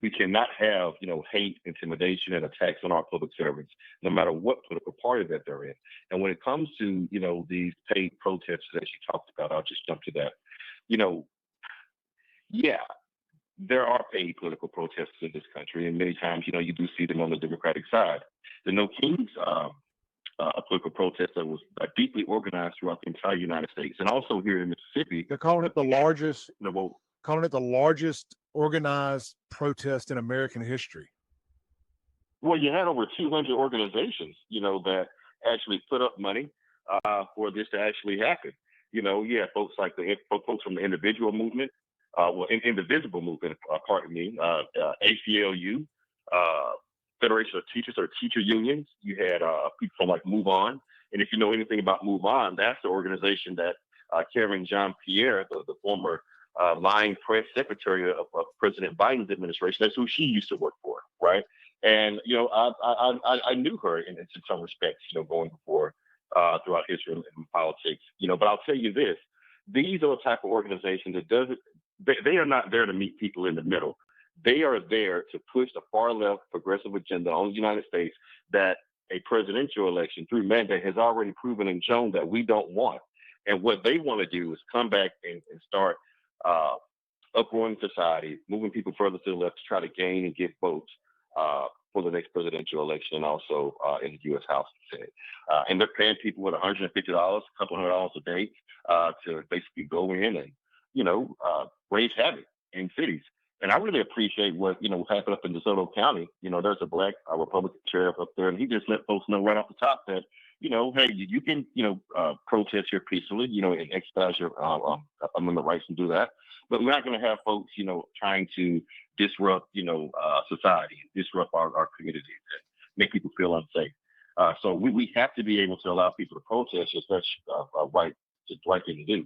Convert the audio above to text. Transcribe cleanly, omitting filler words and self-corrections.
We cannot have, hate, intimidation, and attacks on our public servants, no matter what political party that they're in. And when it comes to, these paid protests that you talked about, I'll just jump to that. You know, yeah, there are paid political protesters in this country, and many times, you do see them on the Democratic side. The No Kings a political protest that was deeply organized throughout the entire United States, and also here in Mississippi. They're calling it the largest, You know, well, organized protest in American history. well, you had over 200 organizations, that actually put up money for this to actually happen. You had folks like folks from the individual movement, indivisible movement, pardon me, ACLU, uh, Federation of Teachers or teacher unions. You had people from like Move On, and if you know anything about Move On, that's the organization that Karen Jean Pierre, the former lying press secretary of President Biden's administration, that's who she used to work for, right? And I knew her in some respects, going before throughout history and politics, But I'll tell you this: these are the type of organizations that doesn't. They are not there to meet people in the middle. They are there to push the far left progressive agenda on the United States that a presidential election through mandate has already proven and shown that we don't want. And what they want to do is come back and start uh, uproaring society, moving people further to the left to try to gain and get votes for the next presidential election and also in the U.S. House and Senate. And they're paying people with $150, a couple $100 a day to basically go in and, raise havoc in cities. And I really appreciate what, happened up in DeSoto County. There's a black Republican sheriff up there, and he just let folks know right off the top that, hey, you can, protest here peacefully, and exercise your amendment rights and do that. But we're not going to have folks, trying to disrupt, society, disrupt our communities, and make people feel unsafe. So we have to be able to allow people to protest. If that's right, it's the right thing to do.